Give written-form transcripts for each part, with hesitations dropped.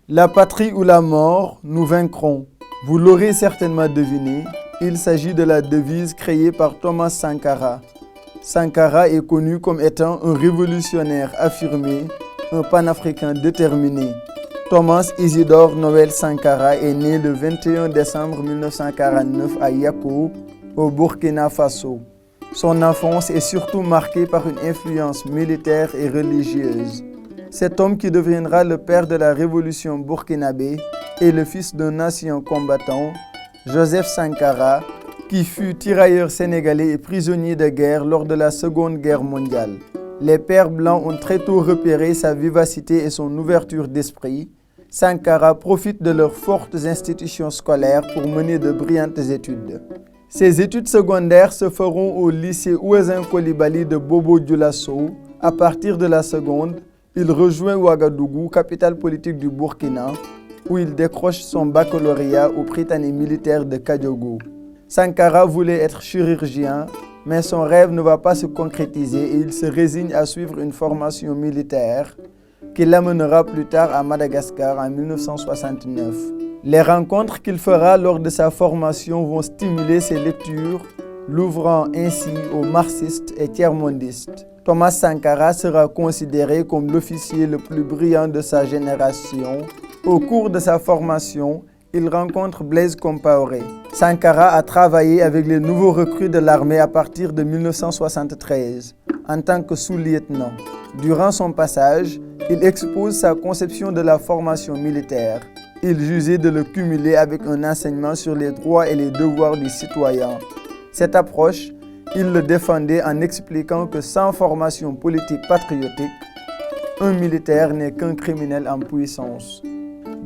La patrie ou la mort, nous vaincrons. Vous l'aurez certainement deviné, il s'agit de la devise créée par Thomas Sankara. Sankara est connu comme étant un révolutionnaire affirmé, un panafricain déterminé. Thomas Isidore Noël Sankara est né le 21 décembre 1949 à Yako, au Burkina Faso. Son enfance est surtout marquée par une influence militaire et religieuse. Cet homme qui deviendra le père de la révolution burkinabé est le fils d'un ancien combattant, Joseph Sankara, qui fut tirailleur sénégalais et prisonnier de guerre lors de la Seconde Guerre mondiale. Les pères blancs ont très tôt repéré sa vivacité et son ouverture d'esprit. Sankara profite de leurs fortes institutions scolaires pour mener de brillantes études. Ses études secondaires se feront au lycée Ouezin Coulibaly de Bobo Dioulasso. À partir de la seconde, il rejoint Ouagadougou, capitale politique du Burkina, où il décroche son baccalauréat au Prytanée militaire de Kadiogo. Sankara voulait être chirurgien, mais son rêve ne va pas se concrétiser et il se résigne à suivre une formation militaire qui l'amènera plus tard à Madagascar en 1969. Les rencontres qu'il fera lors de sa formation vont stimuler ses lectures, l'ouvrant ainsi aux marxistes et tiers-mondistes. Thomas Sankara sera considéré comme l'officier le plus brillant de sa génération. Au cours de sa formation, il rencontre Blaise Compaoré. Sankara a travaillé avec les nouveaux recrues de l'armée à partir de 1973 en tant que sous-lieutenant. Durant son passage, il expose sa conception de la formation militaire. Il jugeait de le cumuler avec un enseignement sur les droits et les devoirs du citoyen. Cette approche, il le défendait en expliquant que sans formation politique patriotique, un militaire n'est qu'un criminel en puissance.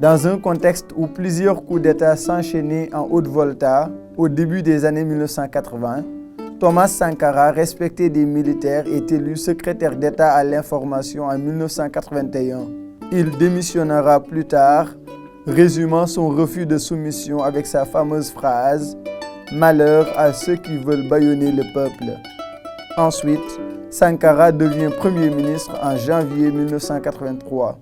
Dans un contexte où plusieurs coups d'État s'enchaînaient en Haute-Volta au début des années 1980, Thomas Sankara, respecté des militaires, est élu secrétaire d'État à l'information en 1981. Il démissionnera plus tard, résumant son refus de soumission avec sa fameuse phrase « Malheur à ceux qui veulent bâillonner le peuple ». Ensuite, Sankara devient Premier ministre en janvier 1983.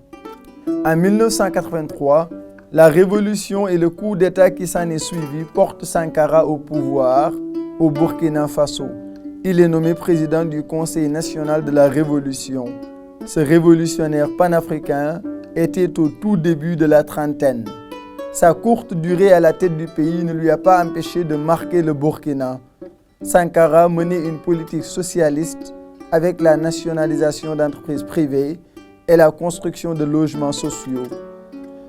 En 1983, la révolution et le coup d'État qui s'en est suivi portent Sankara au pouvoir au Burkina Faso. Il est nommé président du Conseil national de la Révolution. Ce révolutionnaire panafricain était au tout début de la trentaine. Sa courte durée à la tête du pays ne lui a pas empêché de marquer le Burkina. Sankara menait une politique socialiste avec la nationalisation d'entreprises privées et la construction de logements sociaux.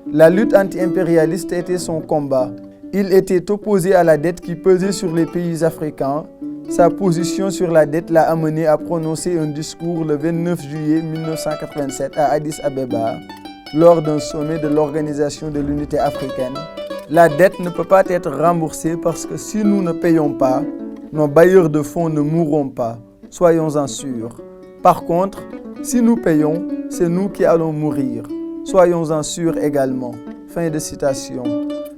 La lutte anti-impérialiste était son combat. Il était opposé à la dette qui pesait sur les pays africains. Sa position sur la dette l'a amené à prononcer un discours le 29 juillet 1987 à Addis Abeba, lors d'un sommet de l'Organisation de l'Unité africaine. La dette ne peut pas être remboursée parce que si nous ne payons pas, nos bailleurs de fonds ne mourront pas. Soyons-en sûrs. Par contre, si nous payons, c'est nous qui allons mourir. Soyons-en sûrs également. Fin de citation.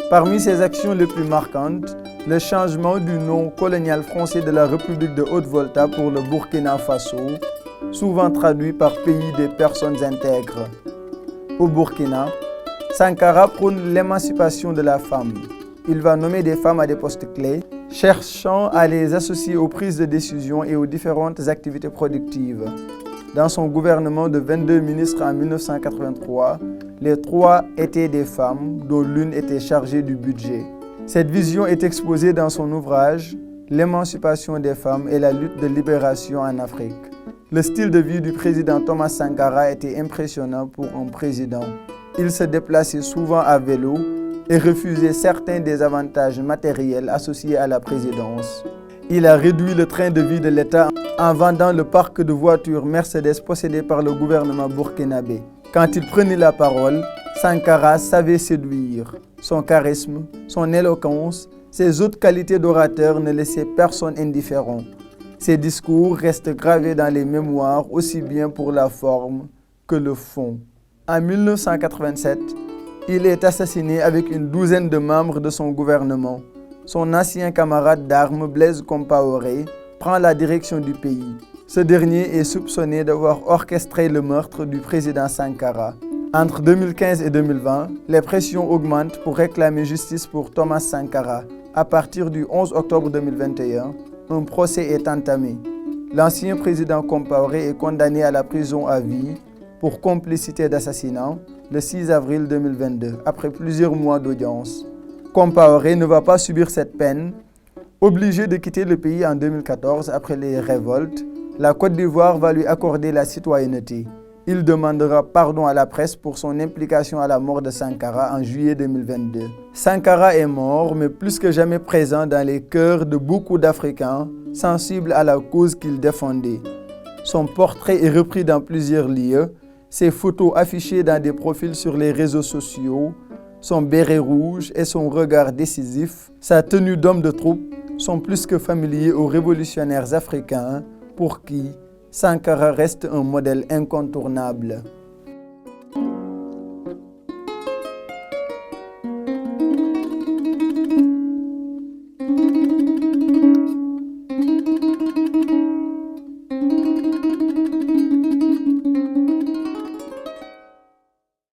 Parmi ses actions les plus marquantes, le changement du nom colonial français de la République de Haute-Volta pour le Burkina Faso, souvent traduit par pays des personnes intègres. Au Burkina, Sankara prône l'émancipation de la femme. Il va nommer des femmes à des postes clés, cherchant à les associer aux prises de décision et aux différentes activités productives. Dans son gouvernement de 22 ministres en 1983, les 3 étaient des femmes, dont l'une était chargée du budget. Cette vision est exposée dans son ouvrage « L'émancipation des femmes et la lutte de libération en Afrique ». Le style de vie du président Thomas Sankara était impressionnant pour un président. Il se déplaçait souvent à vélo et refusait certains des avantages matériels associés à la présidence. Il a réduit le train de vie de l'État en vendant le parc de voitures Mercedes possédé par le gouvernement burkinabé. Quand il prenait la parole, Sankara savait séduire. Son charisme, son éloquence, ses autres qualités d'orateur ne laissaient personne indifférent. Ses discours restent gravés dans les mémoires aussi bien pour la forme que le fond. En 1987, il est assassiné avec une douzaine de membres de son gouvernement. Son ancien camarade d'armes Blaise Compaoré prend la direction du pays. Ce dernier est soupçonné d'avoir orchestré le meurtre du président Sankara. Entre 2015 et 2020, les pressions augmentent pour réclamer justice pour Thomas Sankara. À partir du 11 octobre 2021, un procès est entamé. L'ancien président Compaoré est condamné à la prison à vie pour complicité d'assassinat le 6 avril 2022, après plusieurs mois d'audience. Compaoré ne va pas subir cette peine. Obligé de quitter le pays en 2014 après les révoltes, la Côte d'Ivoire va lui accorder la citoyenneté. Il demandera pardon à la presse pour son implication à la mort de Sankara en juillet 2022. Sankara est mort, mais plus que jamais présent dans les cœurs de beaucoup d'Africains sensibles à la cause qu'il défendait. Son portrait est repris dans plusieurs lieux, ses photos affichées dans des profils sur les réseaux sociaux, son béret rouge et son regard décisif, sa tenue d'homme de troupe sont plus que familiers aux révolutionnaires africains pour qui Sankara reste un modèle incontournable.